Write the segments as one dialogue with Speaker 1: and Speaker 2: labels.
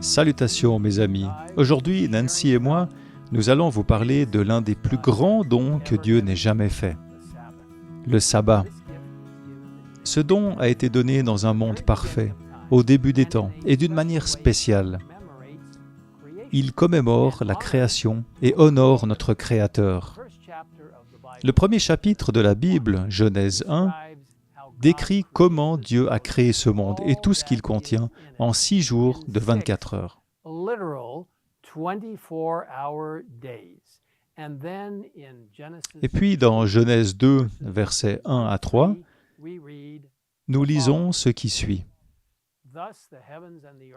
Speaker 1: Salutations mes amis. Aujourd'hui, Nancy et moi, nous allons vous parler de l'un des plus grands dons que Dieu n'ait jamais fait. Le sabbat. Ce don a été donné dans un monde parfait, au début des temps, et d'une manière spéciale. Il commémore la création et honore notre Créateur. Le premier chapitre de la Bible, Genèse 1, décrit comment Dieu a créé ce monde et tout ce qu'il contient en 6 jours de 24 heures. Et puis dans Genèse 2, versets 1 à 3, nous lisons ce qui suit.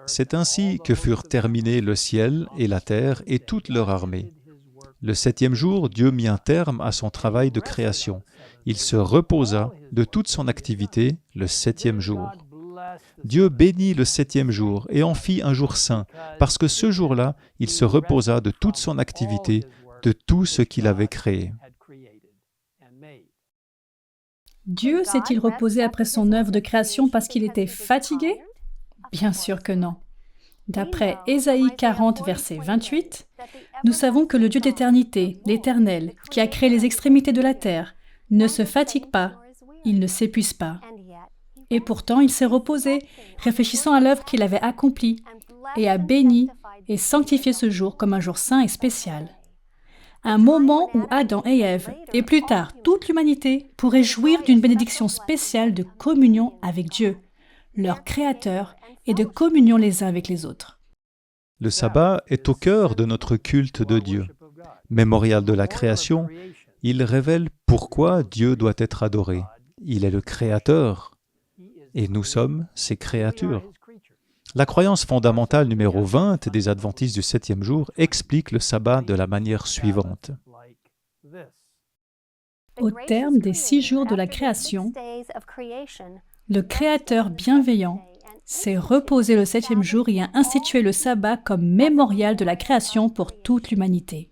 Speaker 1: C'est ainsi que furent terminés le ciel et la terre et toute leur armée. Le 7e jour, Dieu mit un terme à son travail de création. Il se reposa de toute son activité le 7e jour. Dieu bénit le 7e jour et en fit un jour saint, parce que ce jour-là, il se reposa de toute son activité, de tout ce qu'il avait créé.
Speaker 2: Dieu s'est-il reposé après son œuvre de création parce qu'il était fatigué? Bien sûr que non. D'après Ésaïe 40, verset 28, nous savons que le Dieu d'éternité, l'Éternel, qui a créé les extrémités de la terre, ne se fatigue pas, il ne s'épuise pas. Et pourtant, il s'est reposé, réfléchissant à l'œuvre qu'il avait accomplie, et a béni et sanctifié ce jour comme un jour saint et spécial. Un moment où Adam et Ève, et plus tard toute l'humanité, pourraient jouir d'une bénédiction spéciale de communion avec Dieu, leur Créateur, et de communion les uns avec les autres.
Speaker 1: Le sabbat est au cœur de notre culte de Dieu. Mémorial de la création, il révèle pourquoi Dieu doit être adoré. Il est le Créateur, et nous sommes ses créatures. La croyance fondamentale numéro 20 des Adventistes du 7e jour explique le sabbat de la manière suivante.
Speaker 2: Au terme des 6 jours de la création, le Créateur bienveillant s'est reposé le 7e jour et a institué le sabbat comme mémorial de la création pour toute l'humanité.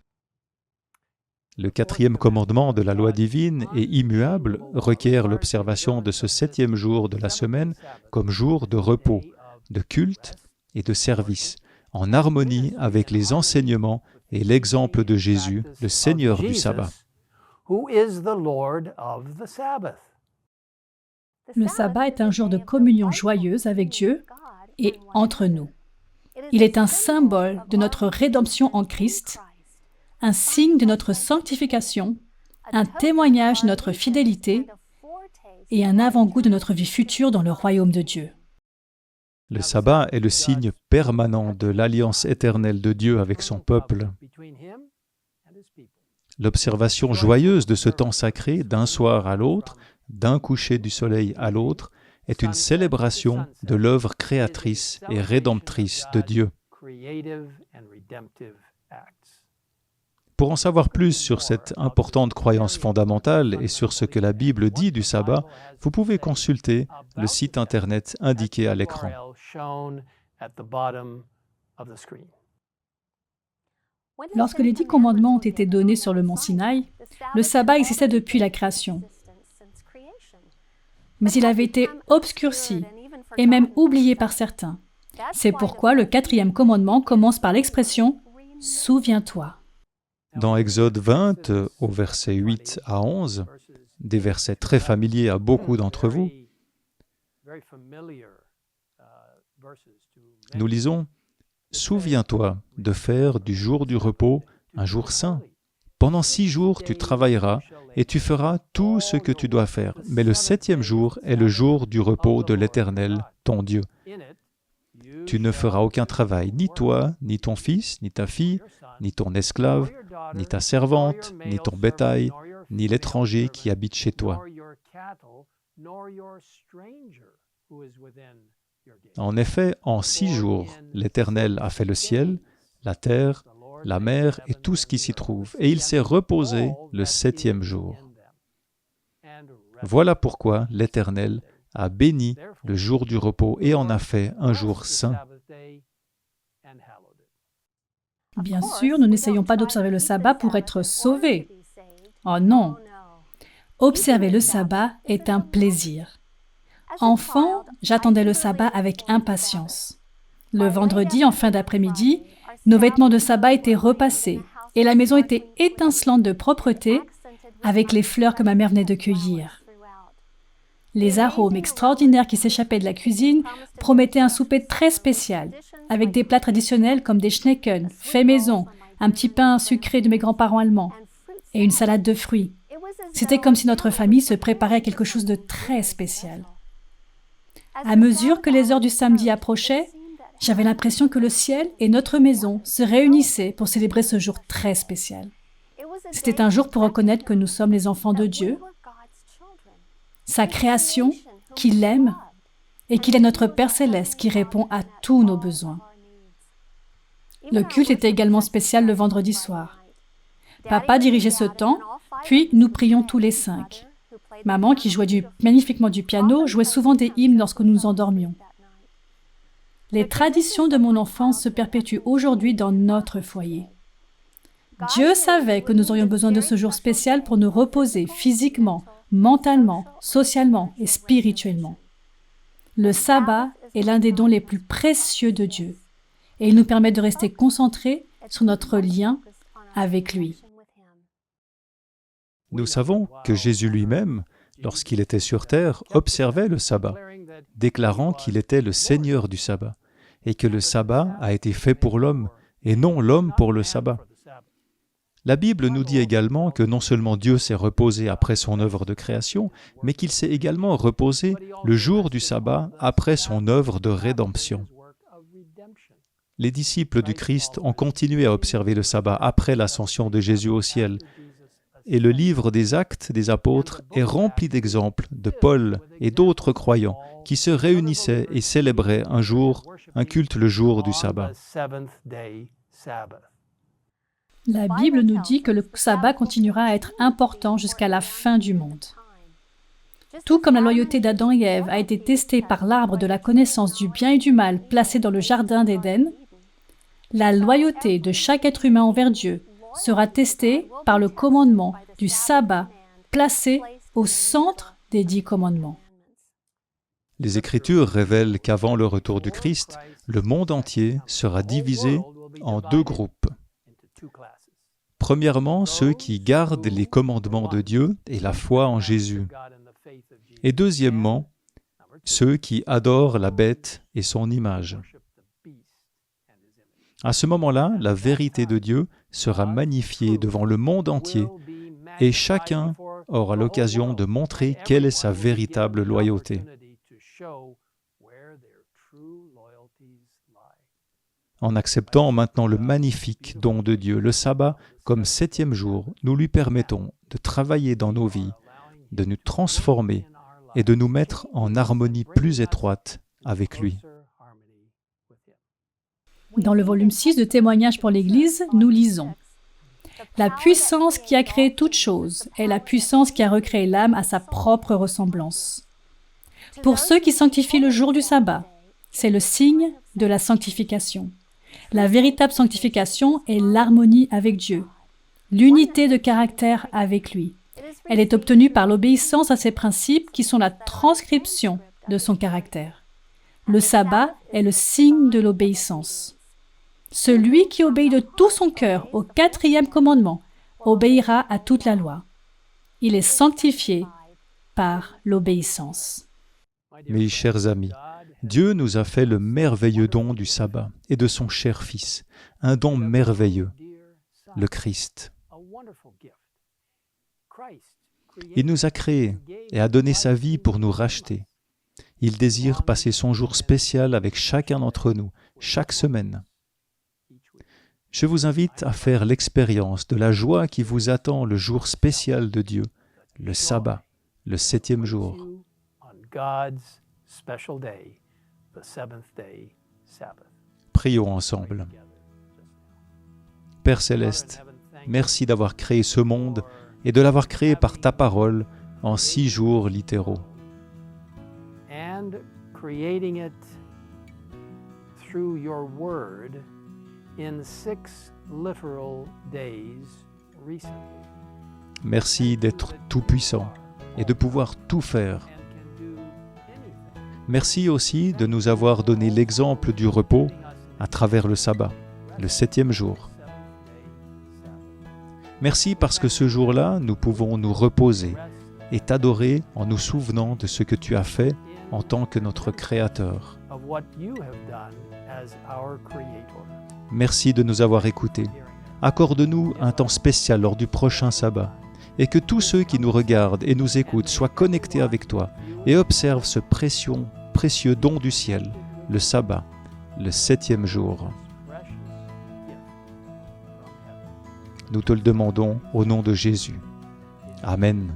Speaker 1: Le 4e commandement de la loi divine et immuable requiert l'observation de ce 7e jour de la semaine comme jour de repos, de culte et de service, en harmonie avec les enseignements et l'exemple de Jésus, le Seigneur du sabbat.
Speaker 2: Le sabbat est un jour de communion joyeuse avec Dieu et entre nous. Il est un symbole de notre rédemption en Christ, un signe de notre sanctification, un témoignage de notre fidélité et un avant-goût de notre vie future dans le royaume de Dieu.
Speaker 1: Le sabbat est le signe permanent de l'alliance éternelle de Dieu avec son peuple. L'observation joyeuse de ce temps sacré d'un soir à l'autre, d'un coucher du soleil à l'autre, est une célébration de l'œuvre créatrice et rédemptrice de Dieu. Pour en savoir plus sur cette importante croyance fondamentale et sur ce que la Bible dit du sabbat, vous pouvez consulter le site internet indiqué à l'écran.
Speaker 2: Lorsque les 10 commandements ont été donnés sur le mont Sinaï, le sabbat existait depuis la création. Mais il avait été obscurci et même oublié par certains. C'est pourquoi le 4e commandement commence par l'expression « Souviens-toi ».
Speaker 1: Dans Exode 20, au verset 8 à 11, des versets très familiers à beaucoup d'entre vous, nous lisons « Souviens-toi de faire du jour du repos un jour saint. Pendant 6 jours, tu travailleras et tu feras tout ce que tu dois faire. Mais le 7e jour est le jour du repos de l'Éternel, ton Dieu. Tu ne feras aucun travail, ni toi, ni ton fils, ni ta fille, ni ton esclave, ni ta servante, ni ton bétail, ni l'étranger qui habite chez toi. » En effet, en 6 jours, l'Éternel a fait le ciel, la terre, la mer et tout ce qui s'y trouve, et il s'est reposé le 7e jour. Voilà pourquoi l'Éternel a béni le jour du repos et en a fait un jour saint.
Speaker 2: Bien sûr, nous n'essayons pas d'observer le sabbat pour être sauvés. Oh non! Observer le sabbat est un plaisir. Enfant, j'attendais le sabbat avec impatience. Le vendredi, en fin d'après-midi, nos vêtements de sabbat étaient repassés et la maison était étincelante de propreté avec les fleurs que ma mère venait de cueillir. Les arômes extraordinaires qui s'échappaient de la cuisine promettaient un souper très spécial, avec des plats traditionnels comme des schnecken, faits maison, un petit pain sucré de mes grands-parents allemands et une salade de fruits. C'était comme si notre famille se préparait à quelque chose de très spécial. À mesure que les heures du samedi approchaient, j'avais l'impression que le ciel et notre maison se réunissaient pour célébrer ce jour très spécial. C'était un jour pour reconnaître que nous sommes les enfants de Dieu, sa création, qu'il aime, et qu'il est notre Père Céleste qui répond à tous nos besoins. Le culte était également spécial le vendredi soir. Papa dirigeait ce temps, puis nous prions tous les 5. Maman, qui jouait magnifiquement du piano, jouait souvent des hymnes lorsque nous nous endormions. Les traditions de mon enfance se perpétuent aujourd'hui dans notre foyer. Dieu savait que nous aurions besoin de ce jour spécial pour nous reposer physiquement, mentalement, socialement et spirituellement. Le sabbat est l'un des dons les plus précieux de Dieu et il nous permet de rester concentrés sur notre lien avec lui.
Speaker 1: Nous savons que Jésus lui-même, lorsqu'il était sur terre, observait le sabbat, déclarant qu'il était le Seigneur du sabbat et que le sabbat a été fait pour l'homme et non l'homme pour le sabbat. La Bible nous dit également que non seulement Dieu s'est reposé après son œuvre de création, mais qu'il s'est également reposé le jour du sabbat après son œuvre de rédemption. Les disciples du Christ ont continué à observer le sabbat après l'ascension de Jésus au ciel, et le livre des Actes des Apôtres est rempli d'exemples de Paul et d'autres croyants qui se réunissaient et célébraient un culte le jour du sabbat.
Speaker 2: La Bible nous dit que le sabbat continuera à être important jusqu'à la fin du monde. Tout comme la loyauté d'Adam et Ève a été testée par l'arbre de la connaissance du bien et du mal placé dans le jardin d'Éden, la loyauté de chaque être humain envers Dieu sera testée par le commandement du sabbat placé au centre des 10 commandements.
Speaker 1: Les Écritures révèlent qu'avant le retour du Christ, le monde entier sera divisé en 2 groupes. Premièrement, ceux qui gardent les commandements de Dieu et la foi en Jésus. Et deuxièmement, ceux qui adorent la bête et son image. À ce moment-là, la vérité de Dieu sera magnifiée devant le monde entier et chacun aura l'occasion de montrer quelle est sa véritable loyauté. En acceptant maintenant le magnifique don de Dieu, le sabbat, comme 7e jour, nous lui permettons de travailler dans nos vies, de nous transformer et de nous mettre en harmonie plus étroite avec lui.
Speaker 2: Dans le volume 6 de Témoignages pour l'Église, nous lisons « La puissance qui a créé toute chose est la puissance qui a recréé l'âme à sa propre ressemblance. Pour ceux qui sanctifient le jour du sabbat, c'est le signe de la sanctification. La véritable sanctification est l'harmonie avec Dieu, l'unité de caractère avec lui. Elle est obtenue par l'obéissance à ses principes qui sont la transcription de son caractère. Le sabbat est le signe de l'obéissance. Celui qui obéit de tout son cœur au 4e commandement obéira à toute la loi. Il est sanctifié par l'obéissance.
Speaker 1: Mes chers amis, Dieu nous a fait le merveilleux don du sabbat et de son cher Fils, un don merveilleux, le Christ. Il nous a créés et a donné sa vie pour nous racheter. Il désire passer son jour spécial avec chacun d'entre nous, chaque semaine. Je vous invite à faire l'expérience de la joie qui vous attend le jour spécial de Dieu, le sabbat, le 7e jour. Prions ensemble. Père Céleste, merci d'avoir créé ce monde et de l'avoir créé par ta parole en 6 jours littéraux.
Speaker 3: And creating it through your word in 6 literal days recently.
Speaker 1: Merci d'être tout-puissant et de pouvoir tout faire. Merci aussi de nous avoir donné l'exemple du repos à travers le sabbat, le 7e jour. Merci parce que ce jour-là, nous pouvons nous reposer et t'adorer en nous souvenant de ce que tu as fait en tant que notre Créateur. Merci de nous avoir écoutés. Accorde-nous un temps spécial lors du prochain sabbat et que tous ceux qui nous regardent et nous écoutent soient connectés avec toi et observent ce précieux don du ciel, le sabbat, le 7e jour. Nous te le demandons au nom de Jésus. Amen.